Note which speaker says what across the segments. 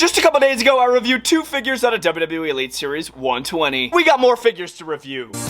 Speaker 1: Just a couple days ago, I reviewed 2 figures out of WWE Elite Series 120. We got more figures to review.
Speaker 2: This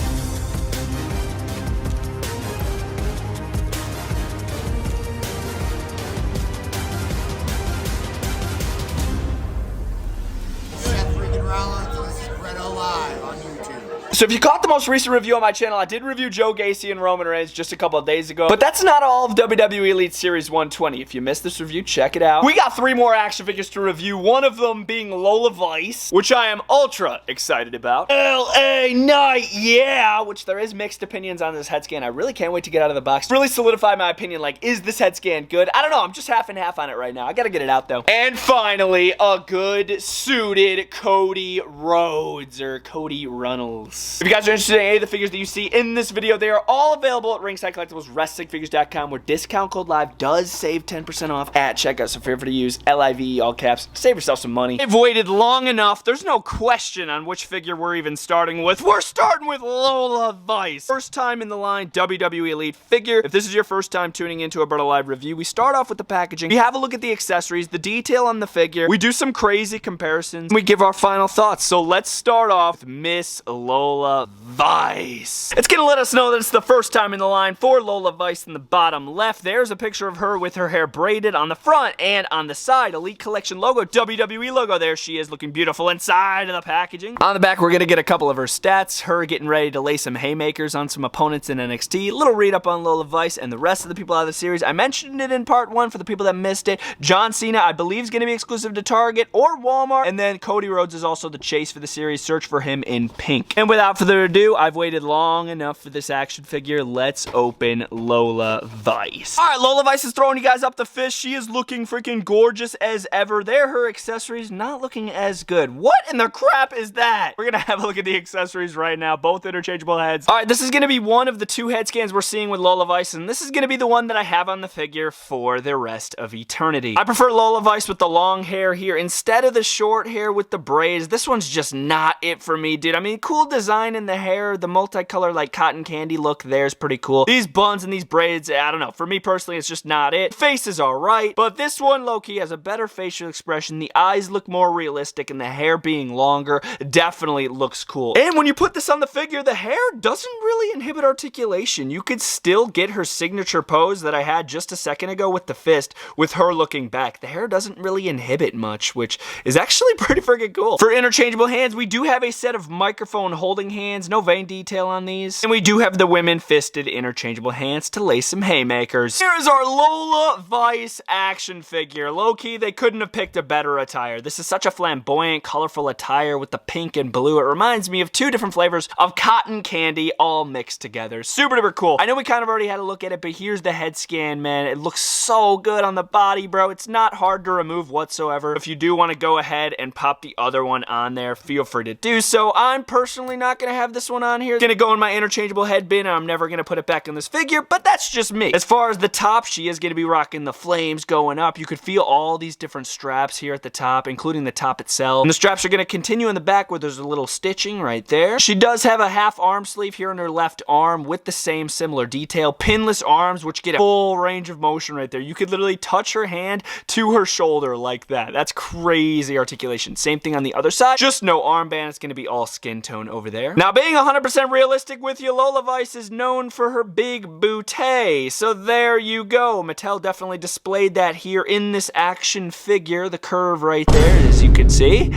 Speaker 2: is Bretto live on YouTube.
Speaker 1: So if you caught the most recent review on my channel, I did review Joe Gacy and Roman Reigns just a couple of days ago. But that's not all of WWE Elite Series 120. If you missed this review, check it out. We got 3 more action figures to review, one of them being Lola Vice, which I am ultra excited about. LA Knight, yeah! Which there is mixed opinions on this head scan. I really can't wait to get out of the box. Really solidify my opinion, like, is this head scan good? I don't know, I'm just half and half on it right now. I gotta get it out, though. And finally, a good suited Cody Rhodes, or Cody Runnels. If you guys are interested in any of the figures that you see in this video, they are all available at Ringside Collectibles, WrestlingFigures.com, where discount code LIVE does save 10% off at checkout, so feel free to use LIVE, all caps. Save yourself some money. I've waited long enough. There's no question on which figure we're even starting with. We're starting with Lola Vice. First time in the line WWE Elite figure. If this is your first time tuning into a Bretto Live review, we start off with the packaging. We have a look at the accessories, the detail on the figure. We do some crazy comparisons. We give our final thoughts. So let's start off with Miss Lola Vice. It's gonna let us know that it's the first time in the line for Lola Vice. In the bottom left, there's a picture of her with her hair braided on the front and on the side. Elite Collection logo, WWE logo. There she is, looking beautiful inside of the packaging. On the back, we're gonna get a couple of her stats. Her getting ready to lay some haymakers on some opponents in NXT. Little read up on Lola Vice and the rest of the people out of the series. I mentioned it in part 1 for the people that missed it. John Cena, I believe, is gonna be exclusive to Target or Walmart. And then Cody Rhodes is also the chase for the series. Search for him in pink. And without further ado, I've waited long enough for this action figure. Let's open Lola Vice. Alright, Lola Vice is throwing you guys up the fist. She is looking freaking gorgeous as ever. There, her accessories not looking as good. What in the crap is that? We're gonna have a look at the accessories right now. Both interchangeable heads. Alright, this is gonna be one of the 2 head scans we're seeing with Lola Vice, and this is gonna be the one that I have on the figure for the rest of eternity. I prefer Lola Vice with the long hair here instead of the short hair with the braids. This one's just not it for me, dude. I mean, cool design in the hair, the multicolor like cotton candy look there's pretty cool. These buns and these braids, I don't know. For me personally, it's just not it. Face is alright, but this one low-key has a better facial expression. The eyes look more realistic, and the hair being longer definitely looks cool. And when you put this on the figure, the hair doesn't really inhibit articulation. You could still get her signature pose that I had just a second ago with the fist, with her looking back. The hair doesn't really inhibit much, which is actually pretty freaking cool. For interchangeable hands, we do have a set of microphone holding hands. No vein detail on these. And we do have the women fisted interchangeable hands to lay some haymakers. Here is our Lola Vice action figure. Low-key, they couldn't have picked a better attire. This is such a flamboyant, colorful attire with the pink and blue. It reminds me of 2 different flavors of cotton candy all mixed together. Super duper cool. I know we kind of already had a look at it, but here's the head scan, man. It looks so good on the body, bro. It's not hard to remove whatsoever. If you do want to go ahead and pop the other one on there, feel free to do so. I'm personally not going to have this one on here. It's going to go in my interchangeable head bin, and I'm never going to put it back in this figure, but that's just me. As far as the top, she is going to be rocking the flames going up. You could feel all these different straps here at the top, including the top itself. And the straps are going to continue in the back where there's a little stitching right there. She does have a half arm sleeve here on her left arm with the same similar detail. Pinless arms, which get a full range of motion right there. You could literally touch her hand to her shoulder like that. That's crazy articulation. Same thing on the other side, just no armband. It's going to be all skin tone over there. Now, being 100% realistic with you, Lola Vice is known for her big bootay. So there you go. Mattel definitely displayed that here in this action figure. The curve right there, as you can see.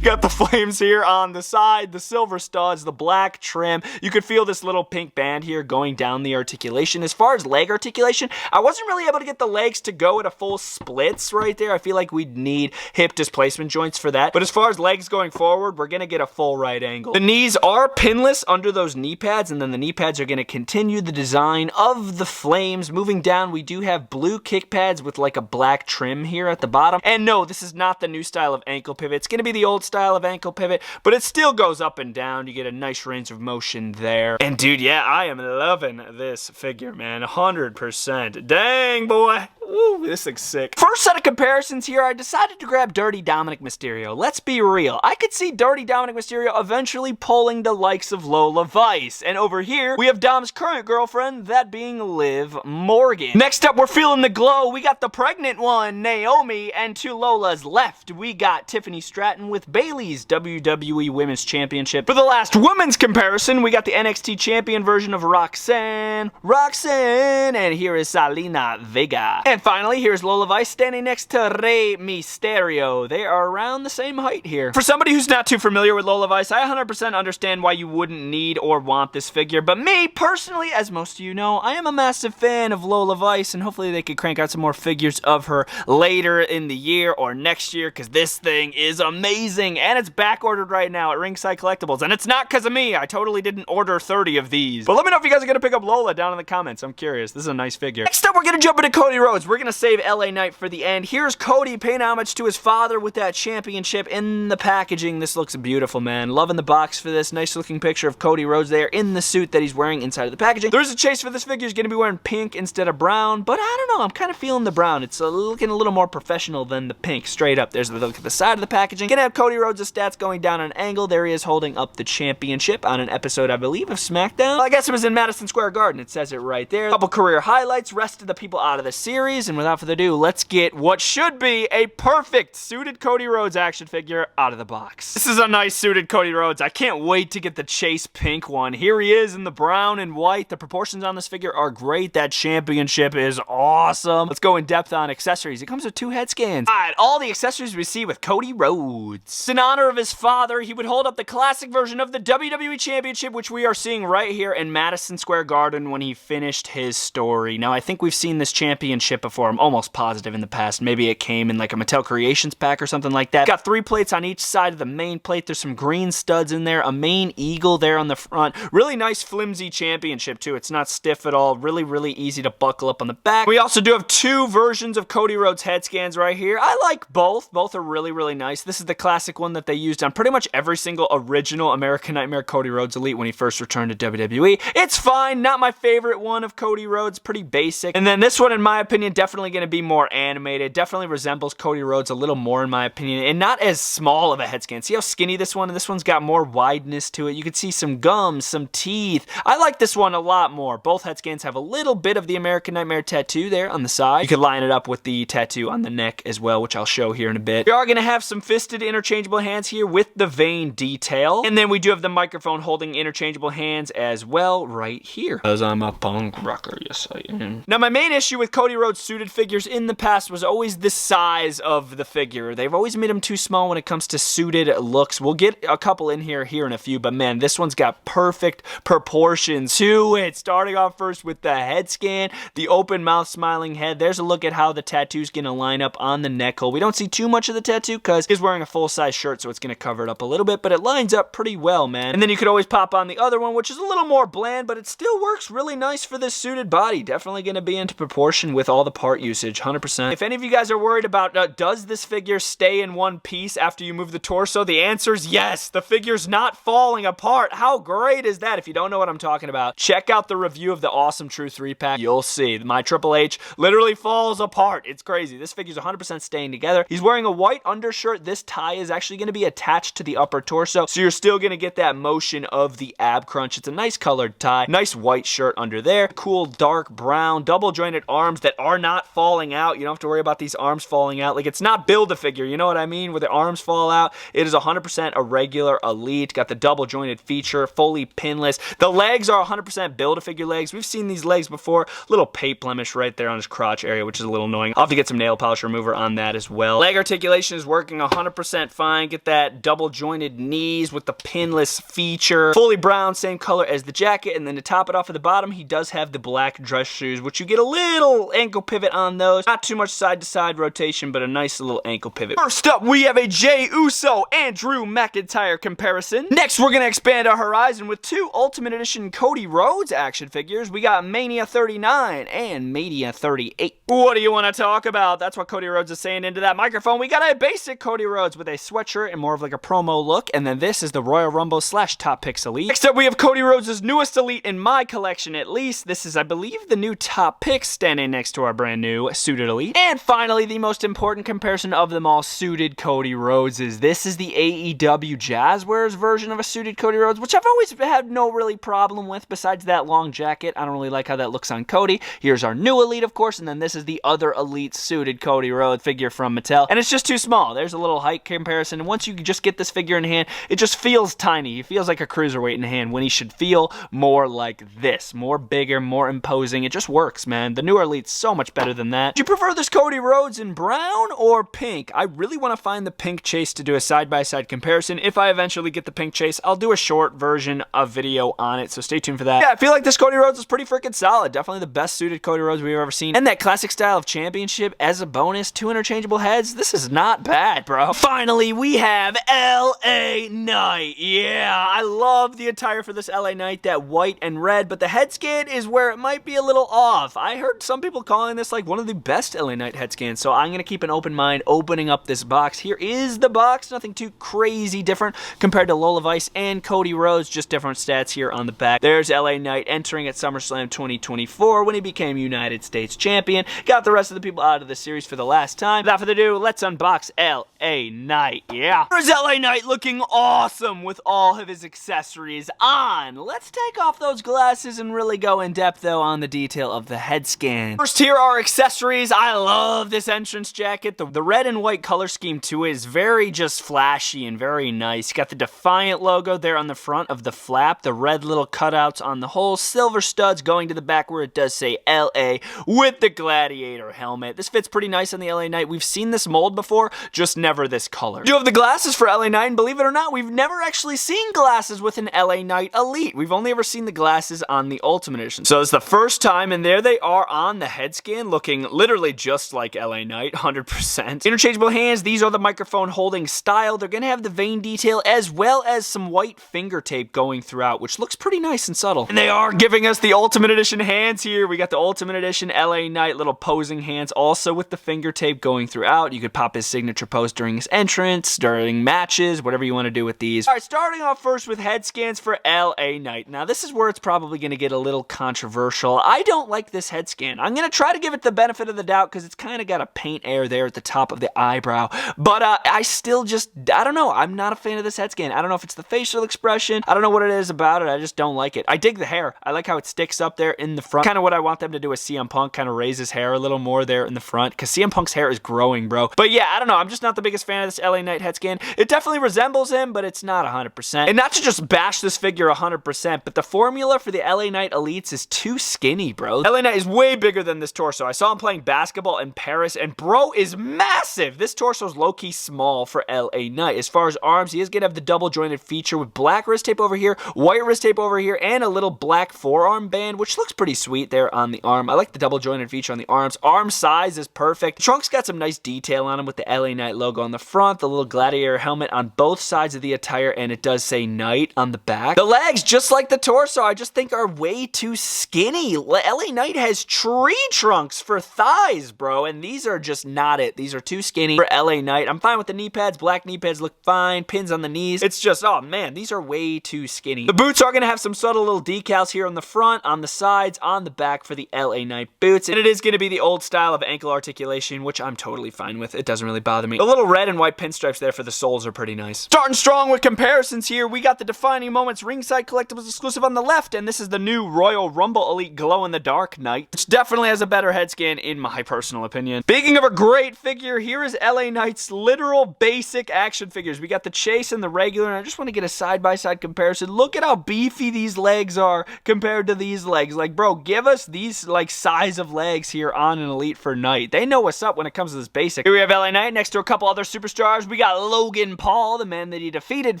Speaker 1: Got the flames here on the side, the silver studs, the black trim. You could feel this little pink band here going down the articulation. As far as leg articulation, I wasn't really able to get the legs to go at a full splits right there. I feel like we'd need hip displacement joints for that. But as far as legs going forward, we're going to get a full right angle. The knees are pinless under those knee pads, and then the knee pads are going to continue the design of the flames. Moving down, we do have blue kick pads with like a black trim here at the bottom. And no, this is not the new style of ankle pivot. It's going to be the old style of ankle pivot, but it still goes up and down. You get a nice range of motion there. And dude, yeah, I am loving this figure, man. 100%. Dang, boy. Woo, this looks sick. First set of comparisons here, I decided to grab Dirty Dominic Mysterio. Let's be real. I could see Dirty Dominic Mysterio eventually pulling the likes of Lola Vice. And over here, we have Dom's current girlfriend, that being Liv Morgan. Next up, we're feeling the glow. We got the pregnant one, Naomi, and to Lola's left, we got Tiffany Stratton with Bayley's WWE Women's Championship. For the last women's comparison, we got the NXT champion version of Roxanne, and here is Salina Vega. And finally, here's Lola Vice standing next to Rey Mysterio. They are around the same height here. For somebody who's not too familiar with Lola Vice, I 100% understand why you wouldn't need or want this figure, but me, personally, as most of you know, I am a massive fan of Lola Vice, and hopefully they could crank out some more figures of her later in the year or next year, because this thing is amazing, and it's back ordered right now at Ringside Collectibles, and it's not because of me. I totally didn't order 30 of these. But let me know if you guys are going to pick up Lola down in the comments. I'm curious. This is a nice figure. Next up, we're going to jump into Cody Rhodes. We're going to save LA Knight for the end. Here's Cody paying homage to his father with that championship in the packaging. This looks beautiful, man. Loving the box for this. Nice looking picture of Cody Rhodes there in the suit that he's wearing inside of the packaging. There's a chase for this figure. He's going to be wearing pink instead of brown, but I don't know. I'm kind of feeling the brown. It's looking a little more professional than the pink. Straight up. There's the look at the side of the packaging. Gonna have Cody Rhodes' stats going down an angle. There he is holding up the championship on an episode, I believe, of SmackDown. Well, I guess it was in Madison Square Garden. It says it right there. Couple career highlights. Rest of the people out of the series. And without further ado, let's get what should be a perfect suited Cody Rhodes action figure out of the box. This is a nice suited Cody Rhodes. I can't wait to get the Chase pink one. Here he is in the brown and white. The proportions on this figure are great. That championship is awesome. Let's go in depth on accessories. It comes with 2 head scans. Alright, all the accessories we see with Cody Rhodes. In honor of his father, he would hold up the classic version of the WWE Championship, which we are seeing right here in Madison Square Garden when he finished his story. Now, I think we've seen this championship before. I'm almost positive in the past. Maybe it came in like a Mattel Creations pack or something like that. Got 3 plates on each side of the main plate. There's some green studs in there, a main eagle there on the front. Really nice flimsy championship too. It's not stiff at all. Really, really easy to buckle up on the back. We also do have 2 versions of Cody Rhodes head scans right here. I like both. Both are really, really nice. This is the classic one that they used on pretty much every single original American Nightmare Cody Rhodes Elite when he first returned to WWE. It's fine. Not my favorite one of Cody Rhodes. Pretty basic. And then this one, in my opinion, definitely going to be more animated. Definitely resembles Cody Rhodes a little more, in my opinion, and not as small of a head scan. See how skinny this one? And this one's got more wideness to it. You can see some gums, some teeth. I like this one a lot more. Both head scans have a little bit of the American Nightmare tattoo there on the side. You could line it up with the tattoo on the neck as well, which I'll show here in a bit. We are going to have some fisted interchangeable hands here with the vein detail. And then we do have the microphone holding interchangeable hands as well right here. Because I'm a punk rocker, yes I am. Now, my main issue with Cody Rhodes suited figures in the past was always the size of the figure. They've always made them too small when it comes to suited looks. We'll get a couple in here in a few, but man, this one's got perfect proportions to it. Starting off first with the head scan, the open mouth smiling head. There's a look at how the tattoo's gonna line up on the neck hole. We don't see too much of the tattoo because he's wearing a full-size shirt, so it's gonna cover it up a little bit, but it lines up pretty well, man. And then you could always pop on the other one, which is a little more bland, but it still works really nice for this suited body. Definitely gonna be into proportion with all the part usage, 100%. If any of you guys are worried about does this figure stay in one piece after you move the torso, the answer is yes. The figure's not falling apart. How great is that? If you don't know what I'm talking about, check out the review of the Awesome True 3-pack. You'll see. My Triple H literally falls apart. It's crazy. This figure's 100% staying together. He's wearing a white undershirt. This tie is actually going to be attached to the upper torso, so you're still going to get that motion of the ab crunch. It's a nice colored tie. Nice white shirt under there. Cool dark brown, double jointed arms that are not falling out. You don't have to worry about these arms falling out. Like, it's not Build-A-Figure, you know what I mean? Where the arms fall out. It is 100% a regular Elite. Got the double jointed feature, fully pinless. The legs are 100% Build-A-Figure legs. We've seen these legs before. Little paint blemish right there on his crotch area, which is a little annoying. I'll have to get some nail polish remover on that as well. Leg articulation is working 100% fine. Get that double jointed knees with the pinless feature. Fully brown, same color as the jacket. And then to top it off at the bottom, he does have the black dress shoes, which you get a little ankle pivot on those. Not too much side-to-side rotation, but a nice little ankle pivot. First up, we have a Jey Uso and Drew McIntyre comparison. Next, we're going to expand our horizon with 2 Ultimate Edition Cody Rhodes action figures. We got Mania 39 and Mania 38. What do you want to talk about? That's what Cody Rhodes is saying into that microphone. We got a basic Cody Rhodes with a Vice sweatshirt and more of like a promo look. And then this is the Royal Rumble / Top Picks Elite. Next up, we have Cody Rhodes' newest Elite in my collection, at least. This is, I believe, the new Top Picks standing next to our brand new Suited Elite. And finally, the most important comparison of them all, Suited Cody Rhodes. This is the AEW Jazzwares version of a Suited Cody Rhodes, which I've always had no really problem with besides that long jacket. I don't really like how that looks on Cody. Here's our new Elite, of course, and then this is the other Elite Suited Cody Rhodes figure from Mattel. And it's just too small. There's a little height comparison, and once you just get this figure in hand, it just feels tiny. He feels like a cruiserweight in hand when he should feel more like this. More bigger, more imposing. It just works, man. The newer Elite's so much better than that. Do you prefer this Cody Rhodes in brown or pink? I really want to find the pink chase to do a side-by-side comparison. If I eventually get the pink chase, I'll do a short version of video on it, so stay tuned for that. Yeah, I feel like this Cody Rhodes is pretty freaking solid. Definitely the best suited Cody Rhodes we've ever seen. And that classic style of championship as a bonus, 2 interchangeable heads. This is not bad, bro. Finally, we have LA Knight. Yeah, I love the attire for this LA Knight, that white and red, but the head scan is where it might be a little off. I heard some people calling this like one of the best LA Knight head scans, so I'm going to keep an open mind opening up this box. Here is the box. Nothing too crazy different compared to Lola Vice and Cody Rhodes, just different stats here on the back. There's LA Knight entering at SummerSlam 2024 when he became United States Champion. Got the rest of the people out of the series for the last time. Without further ado, let's unbox LA Knight. Yeah. There's LA Knight looking awesome with all of his accessories on. Let's take off those glasses and really go in depth though on the detail of the head scan. First here are accessories. I love this entrance jacket. The red and white color scheme to it is very just flashy and very nice. You got the Defiant logo there on the front of the flap, the red little cutouts on the hole, silver studs going to the back where it does say LA with the Gladiator helmet. This fits pretty nice on the LA Knight. We've seen this mold before, just never this color. You have the glasses for LA Knight, and believe it or not, we've never actually seen glasses with an LA Knight Elite. We've only ever seen the glasses on the Ultimate Edition. So it's the first time, and there they are on the head scan, looking literally just like LA Knight, 100%. Interchangeable hands, these are the microphone holding style. They're gonna have the vein detail as well as some white finger tape going throughout, which looks pretty nice and subtle. And they are giving us the Ultimate Edition hands here. We got the Ultimate Edition LA Knight little posing hands, also with the finger tape going throughout. You could pop his signature pose during his entrance, during matches, whatever you want to do with these. All right, starting off first with head scans for LA Knight. Now, this is where it's probably going to get a little controversial. I don't like this head scan. I'm going to try to give it the benefit of the doubt because it's kind of got a paint air there at the top of the eyebrow. But I still just, I don't know. I'm not a fan of this head scan. I don't know if it's the facial expression. I don't know what it is about it. I just don't like it. I dig the hair. I like how it sticks up there in the front. Kind of what I want them to do with CM Punk, kind of raise his hair a little more there in the front because CM Punk's hair is growing, bro. But yeah, I don't know. I'm just not the biggest fan of this LA Knight head scan. It definitely resembles him, but it's not 100%. And not to just bash this figure 100%, but the formula for the LA Knight Elites is too skinny, bro. LA Knight is way bigger than this torso. I saw him playing basketball in Paris, and bro is massive. This torso is low-key small for LA Knight. As far as arms, he is going to have the double jointed feature with black wrist tape over here, white wrist tape over here, and a little black forearm band, which looks pretty sweet there on the arm. I like the double jointed feature on the arms. Arm size is perfect. The trunk's got some nice detail on him with the LA Knight logo on the front, the little Gladiator helmet on both sides of the attire, and it does say Knight on the back. The legs, just like the torso, I just think are way too skinny. LA Knight has tree trunks for thighs, bro, and these are just not it. These are too skinny for LA Knight. I'm fine with the knee pads. Black knee pads look fine. Pins on the knees. It's just, oh man, these are way too skinny. The boots are going to have some subtle little decals here on the front, on the sides, on the back for the LA Knight boots, and it is going to be the old style of ankle articulation, which I'm totally fine with. It doesn't really bother me. The little red and white pinstripes there for the soles are pretty nice. Starting strong with comparisons here, we got the Defining Moments Ringside Collectibles exclusive on the left, and this is the new Royal Rumble Elite Glow-in-the-Dark Knight, which definitely has a better head scan in my personal opinion. Speaking of a great figure, here is LA Knight's literal basic action figures. We got the Chase and the regular, and I just want to get a side-by-side comparison. Look at how beefy these legs are compared to these legs. Like, bro, give us these, like, size of legs here on an Elite for Knight. They know what's up when it comes to this basic. Here we have LA Knight next to a couple other superstars. We got Logan Paul, the man that he defeated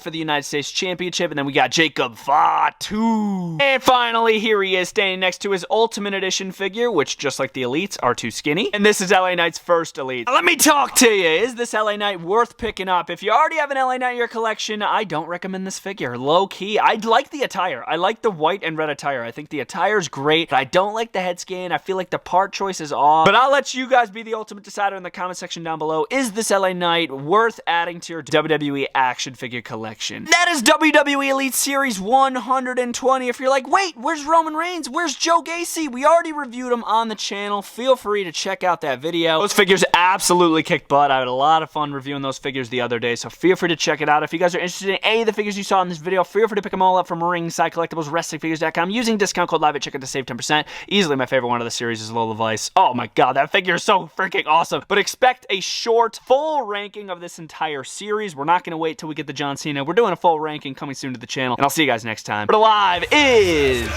Speaker 1: for the United States Championship, and then we got Jacob Fatu. And finally, here he is standing next to his Ultimate Edition figure, which, just like the Elites, are too skinny. And this is LA Knight's first Elite. Now, let me talk to you. Is this LA Knight worth picking up? If you already have an LA Knight in your collection, I don't recommend this figure. Low-key, I like the attire. I like the white and red attire. I think the attire's great, but I don't like the head scan. I feel like the part choice is off. But I'll let you guys be the ultimate decider in the comment section down below. Is this LA Knight worth worth adding to your WWE action figure collection. That is WWE Elite Series 120. If you're like, wait, where's Roman Reigns? Where's Joe Gacy? We already reviewed them on the channel. Feel free to check out that video. Those figures absolutely kicked butt. I had a lot of fun reviewing those figures the other day, so feel free to check it out. If you guys are interested in any of the figures you saw in this video, feel free to pick them all up from Ringside Collectibles, WrestlingFigures.com using discount code LIVE at checkout to save 10%. Easily my favorite one of the series is Lola Vice. Oh my god, that figure is so freaking awesome. But expect a short, full ranking of this entire series. We're not going to wait till we get the John Cena. We're doing a full ranking coming soon to the channel, and I'll see you guys next time. But Live is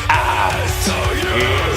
Speaker 1: out.